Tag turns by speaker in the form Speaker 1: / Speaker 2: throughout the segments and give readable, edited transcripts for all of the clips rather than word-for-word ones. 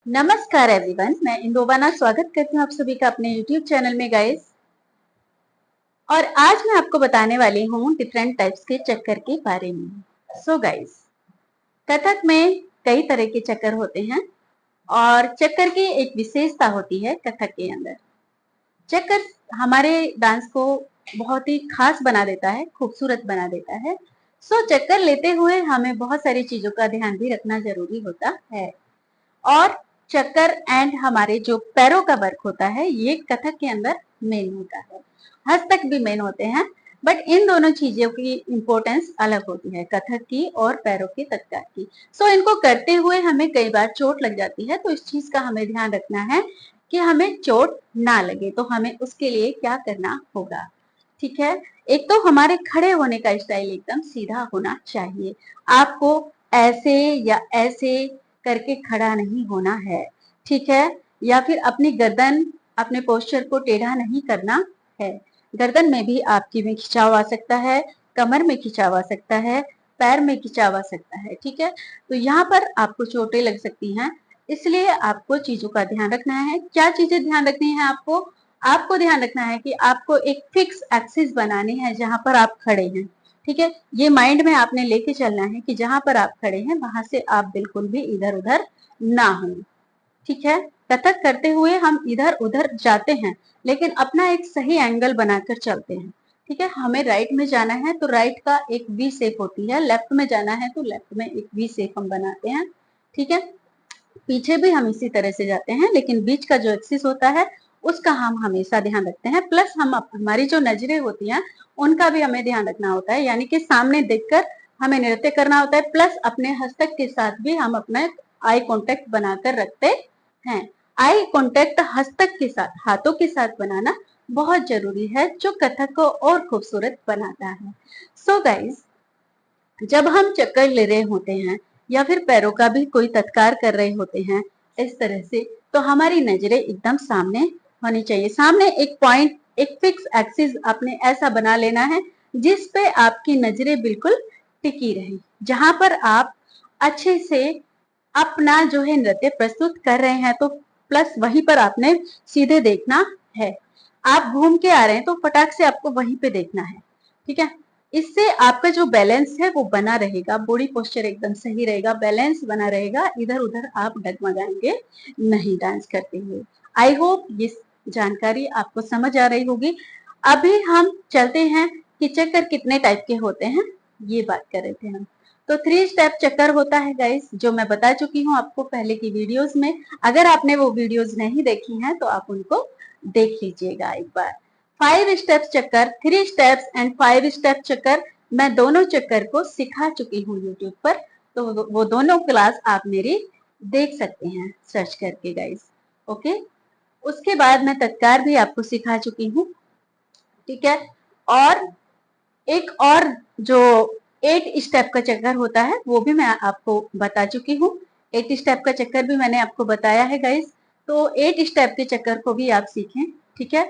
Speaker 1: नमस्कार एवरीवन, मैं इंदोबाना स्वागत करती हूँ आप सभी का अपने YouTube चैनल में गाइस। और आज मैं आपको बताने वाली हूँ डिफरेंट टाइप्स के चक्कर के बारे में। सो गाइस, कथक में कई तरह के चक्कर होते हैं और चक्कर की एक विशेषता होती है कथक के अंदर। चक्कर हमारे डांस को बहुत ही खास बना देता है, खूबसूरत बना देता है। सो चक्कर लेते हुए हमें बहुत सारी चीजों का ध्यान भी रखना जरूरी होता है। और चक्कर एंड हमारे जो पैरों का वर्क होता है ये कथक के अंदर मेन होता है। हस्तक भी मेन होते हैं, बट इन दोनों चीजों की इंपॉर्टेंस अलग होती है, कथक की और पैरों की, तत्कार की। सो इनको करते हुए हमें कई बार चोट लग जाती है, तो इस चीज का हमें ध्यान रखना है कि हमें चोट ना लगे। तो हमें उसके लिए क्या करना होगा, ठीक है। एक तो हमारे खड़े होने का स्टाइल एकदम सीधा होना चाहिए। आपको ऐसे या ऐसे करके खड़ा नहीं होना है, ठीक है। या फिर अपनी गर्दन, अपने पोस्चर को टेढ़ा नहीं करना है। गर्दन में भी आपकी में खिंचाव आ सकता है, कमर में खिंचाव आ सकता है, पैर में खिंचाव आ सकता है, ठीक है। तो यहाँ पर आपको चोटें लग सकती हैं, इसलिए आपको चीजों का ध्यान रखना है। क्या चीजें ध्यान रखनी है आपको? आपको ध्यान रखना है कि आपको एक फिक्स एक्सिस बनानी है जहां पर आप खड़े हैं, ठीक है। ये माइंड में आपने लेके चलना है कि जहां पर आप खड़े हैं वहां से आप बिल्कुल भी इधर उधर ना हो, ठीक है। कथक करते हुए हम इधर उधर जाते हैं, लेकिन अपना एक सही एंगल बनाकर चलते हैं, ठीक है। हमें राइट में जाना है तो राइट का एक वी शेप होती है, लेफ्ट में जाना है तो लेफ्ट में एक वी शेप हम बनाते हैं, ठीक है। पीछे भी हम इसी तरह से जाते हैं, लेकिन बीच का जो एक्सिस होता है उसका हम हमेशा ध्यान रखते हैं। प्लस हम हमारी जो नजरें होती हैं उनका भी हमें ध्यान रखना होता है, यानी कि सामने देखकर हमें नृत्य करना होता है। प्लस अपने हस्तक के साथ भी हम अपना आई कांटेक्ट बनाकर रखते हैं। आई कांटेक्ट हस्तक के साथ, हाथों के साथ बनाना बहुत जरूरी है, जो कथक को और खूबसूरत बनाता है। सो गाइस, जब हम चक्कर ले रहे होते हैं या फिर पैरों का भी कोई तत्कार कर रहे होते हैं इस तरह से, तो हमारी नजरें एकदम सामने होनी चाहिए। सामने एक पॉइंट, एक फिक्स एक्सिस आपने ऐसा बना लेना है जिस पे आपकी नजरें बिल्कुल टिकी रहे, जहां पर आप अच्छे से अपना जो है नृत्य प्रस्तुत कर रहे हैं। तो प्लस वहीं पर आपने सीधे देखना है। आप घूम के आ रहे हैं तो फटाक से आपको वहीं पे देखना है, ठीक है। इससे आपका जो बैलेंस है वो बना रहेगा, बॉडी पोस्चर एकदम सही रहेगा, बैलेंस बना रहेगा, इधर उधर आप डगमगाएंगे नहीं डांस करते हुए। आई होप ये जानकारी आपको समझ आ रही होगी। अभी हम चलते हैं कि चक्कर कितने टाइप के होते हैं, ये बात कर रहे थे हम। तो 3 स्टेप चक्कर होता है गाइस, जो मैं बता चुकी हूँ आपको पहले की वीडियोस में। अगर आपने वो वीडियोस नहीं देखी हैं तो आप उनको देख लीजिएगा एक बार। 5 स्टेप्स चक्कर, 3 स्टेप्स एंड 5 स्टेप चक्कर, मैं दोनों चक्कर को सिखा चुकी हूँ यूट्यूब पर। तो वो दोनों क्लास आप मेरी देख सकते हैं सर्च करके गाइस, ओके। उसके बाद मैं तत्कार भी आपको सिखा चुकी हूँ, ठीक है। और एक और जो 8 स्टेप का चक्कर होता है वो भी मैं आपको बता चुकी हूँ। 8 स्टेप का चक्कर भी मैंने आपको बताया है गाइस। तो 8 स्टेप के चक्कर को भी आप सीखें, ठीक है।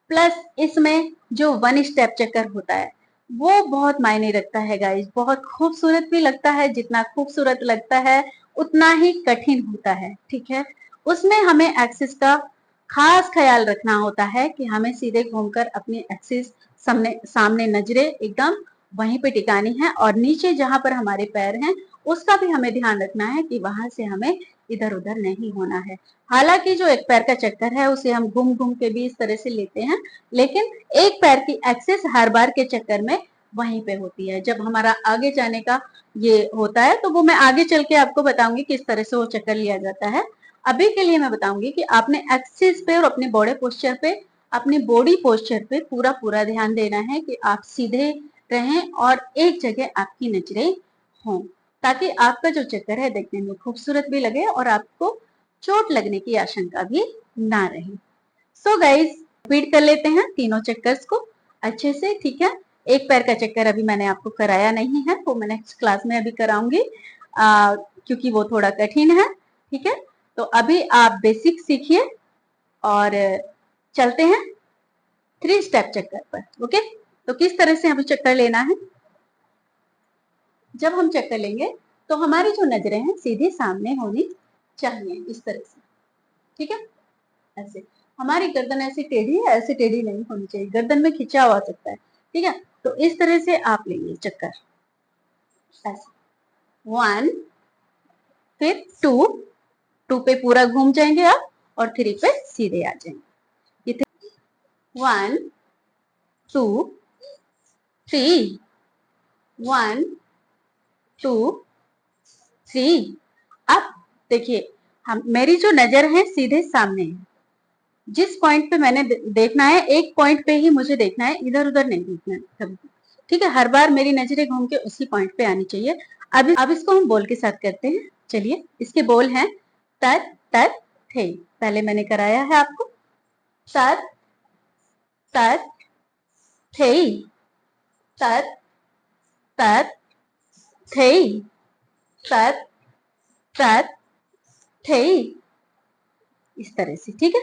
Speaker 1: प्लस इसमें जो 1 स्टेप चक्कर होता है वो बहुत मायने रखता है गाइस, बहुत खूबसूरत भी लगता है। जितना खूबसूरत लगता है उतना ही कठिन होता है, ठीक है। उसमें हमें एक्सिस का खास ख्याल रखना होता है कि हमें सीधे घूमकर अपनी एक्सिस सामने सामने नजरें एकदम वहीं पे टिकानी है, और नीचे जहां पर हमारे पैर हैं उसका भी हमें ध्यान रखना है कि वहां से हमें इधर उधर नहीं होना है। हालांकि जो एक पैर का चक्कर है उसे हम घूम घूम के भी इस तरह से लेते हैं, लेकिन एक पैर की एक्सिस हर बार के चक्कर में वहीं पे होती है। जब हमारा आगे जाने का ये होता है तो वो मैं आगे चल के आपको बताऊंगी किस तरह से वो चक्कर लिया जाता है। अभी के लिए मैं बताऊंगी कि आपने एक्सिस पे और अपने बॉडी पोस्चर पे, अपनी बॉडी पोस्चर पे पूरा पूरा ध्यान देना है कि आप सीधे रहें और एक जगह आपकी नजरें हों, ताकि आपका जो चक्कर है देखने में खूबसूरत भी लगे और आपको चोट लगने की आशंका भी ना रहे। सो गाइस, रिपीट कर लेते हैं तीनों चक्कर्स को अच्छे से, ठीक है। एक पैर का चक्कर अभी मैंने आपको कराया नहीं है, वो मैं नेक्स्ट क्लास में अभी कराऊंगी, क्योंकि वो थोड़ा कठिन है, ठीक है। तो अभी आप बेसिक सीखिए और चलते हैं 3 स्टेप चक्कर पर, ओके। तो किस तरह से हमें चक्कर लेना है? जब हम चक्कर लेंगे तो हमारी जो नजरें हैं सीधे सामने होनी चाहिए, इस तरह से। ठीक है, ऐसे हमारी गर्दन ऐसे टेढ़ी है, ऐसे टेढ़ी नहीं होनी चाहिए, गर्दन में खिंचाव आ सकता है। ठीक है, तो इस तरह से आप लेंगे चक्कर, ऐसे 1, फिर 2 पे पूरा घूम जाएंगे आप, और 3 पे सीधे आ जाएंगे। ये 1 2 3, 1 2 3। अब देखिए, हम मेरी जो नजर है सीधे सामने है, जिस पॉइंट पे मैंने देखना है, एक पॉइंट पे ही मुझे देखना है, इधर उधर नहीं देखना है कभी। ठीक है, हर बार मेरी नजरें घूम के उसी पॉइंट पे आनी चाहिए। अब इसको हम बोल के साथ करते हैं। चलिए, इसके बोल हैं तत तत थे। पहले मैंने कराया है आपको, तत तत थे, तत तत थे, तत तत थे, इस तरह से। ठीक है,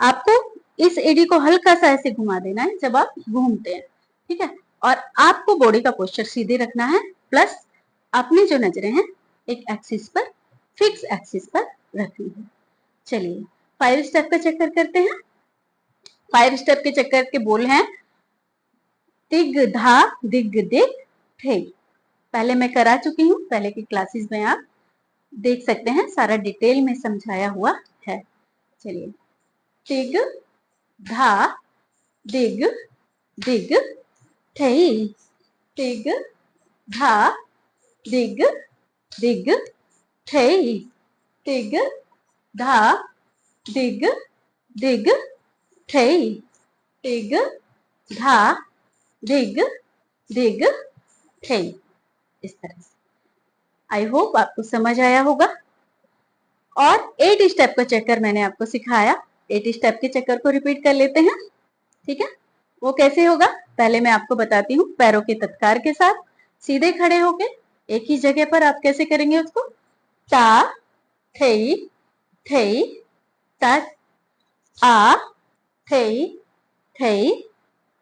Speaker 1: आपको इस एडी को हल्का सा ऐसे घुमा देना है जब आप घूमते हैं। ठीक है, और आपको बॉडी का पोस्चर सीधे रखना है, प्लस अपनी जो नजरें हैं एक एक्सिस पर, फिक्स एक्सिस पर रखनी है। चलिए 5 स्टेप का चक्कर करते हैं। 5 स्टेप के चक्कर के बोल हैं तिग धा दिग दिग थे। पहले मैं करा चुकी हूँ, पहले की क्लासेस में आप देख सकते हैं, सारा डिटेल में समझाया हुआ है। चलिए, तिग धा दिग दिग थे, तिग धा दिग दिग थे, तिग धा दिग दिग थे, तिग धा दिग दिग थे, इस तरह से। आई होप आपको समझ आया होगा। और 8 स्टेप का चक्कर मैंने आपको सिखाया, 8 स्टेप के चक्कर को रिपीट कर लेते हैं। ठीक है, वो कैसे होगा पहले मैं आपको बताती हूँ। पैरों के तत्कार के साथ सीधे खड़े होके एक ही जगह पर आप कैसे करेंगे उसको, ता थई थई तत, आ थई थई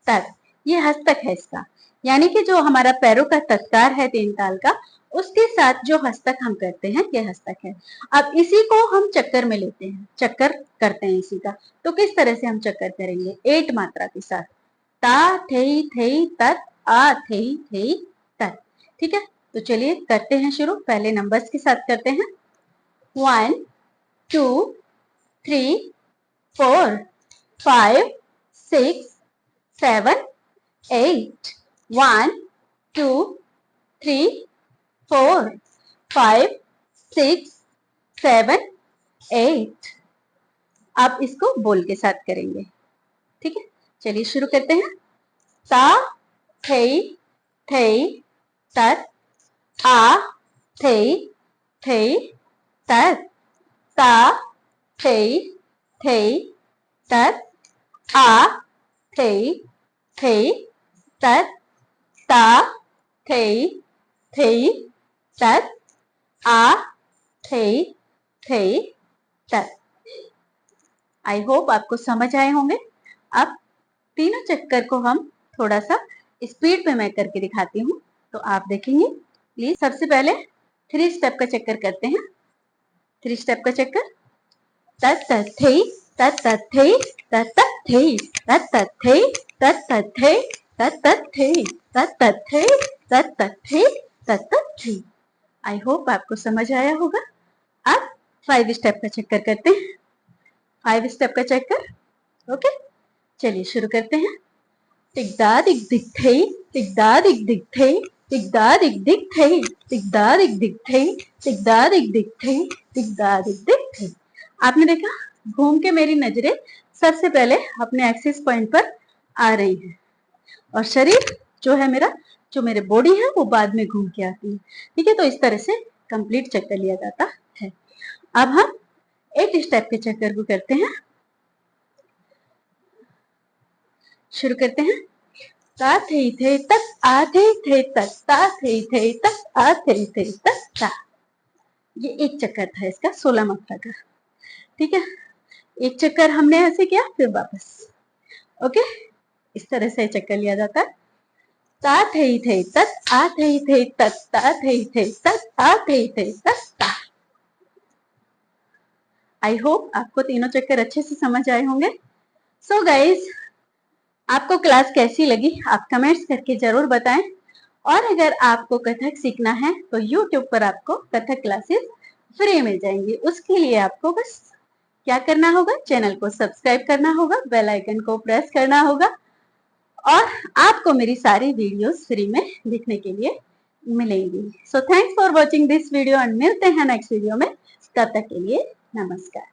Speaker 1: तत। ये हस्तक है इसका, यानी कि जो हमारा पैरों का तत्कार है 3 ताल का, उसके साथ जो हस्तक हम करते हैं ये हस्तक है। अब इसी को हम चक्कर में लेते हैं, चक्कर करते हैं इसी का। तो किस तरह से हम चक्कर करेंगे, 8 मात्रा के साथ, ता थई थई तत, आ थई थई तत। ठीक है, तो चलिए करते हैं शुरू। पहले नंबर्स के साथ करते हैं, 1 2 3 4 5 6 7 8, 1 2 3 4 5 6 7 8। आप इसको बोल के साथ करेंगे। ठीक है, चलिए शुरू करते हैं। ता थई थई तत, आ थई थई तत, ता थई थई तत, आ थई थई तत, ता थई थई तत, आ थई थई तत। आई होप आपको समझ आए होंगे। अब तीनों चक्कर को हम थोड़ा सा स्पीड पे मैं करके दिखाती हूँ, तो आप देखेंगे प्लीज। सबसे पहले 3 स्टेप का चक्कर करते हैं। 3 स्टेप का चक्कर, तत तत थई तत तत थई तत तत थई तत तत थई तत तत थई तत तत थई तत तत थई तत तत थई तत तत थई। आई होप आपको समझ आया होगा। अब 5 स्टेप का चक्कर करते हैं। 5 स्टेप का चक्कर, ओके। चलिए शुरू करते हैं। टिकदा दिक दिक थई, टिकदा दिक दिक थई, टिकदा दिक दिक थई, टिकदा दिक दिक थई, टिकदा दिक दिक थई, टिकदा दिक दिक थई। आपने देखा, घूम के मेरी नजरें सबसे पहले अपने एक्सिस पॉइंट पर आ रही है, और शरीर जो है मेरा, जो मेरे बॉडी है, वो बाद में घूम के आती है। ठीक है, तो इस तरह से कंप्लीट चक्कर लिया जाता है। अब हम 8 स्टेप के चक्कर को करते हैं। शुरू करते हैं। ता थे थे तक, आ थे थे तक, ता थे थे तक, आ थे थे तक, ता। ये एक चक्कर था इसका 16 मात्रा का। ठीक है, एक चक्कर हमने ऐसे किया, फिर वापस। ओके, इस तरह से चक्कर लिया जाता है। ता थे थे तक, आ थे थे तक, ता थे थे तक, आ थे थे तक, ता। आई होप आपको तीनों चक्कर अच्छे से समझ आए होंगे। सो गाइज, आपको क्लास कैसी लगी आप कमेंट्स करके जरूर बताएं। और अगर आपको कथक सीखना है तो यूट्यूब पर आपको कथक क्लासेस फ्री मिल जाएंगी। उसके लिए आपको बस क्या करना होगा, चैनल को सब्सक्राइब करना होगा, बेल आइकन को प्रेस करना होगा और आपको मेरी सारी वीडियोस फ्री में देखने के लिए मिलेंगी। So thanks for watching this video and मिलते हैं नेक्स्ट वीडियो में। तब तक के लिए नमस्कार।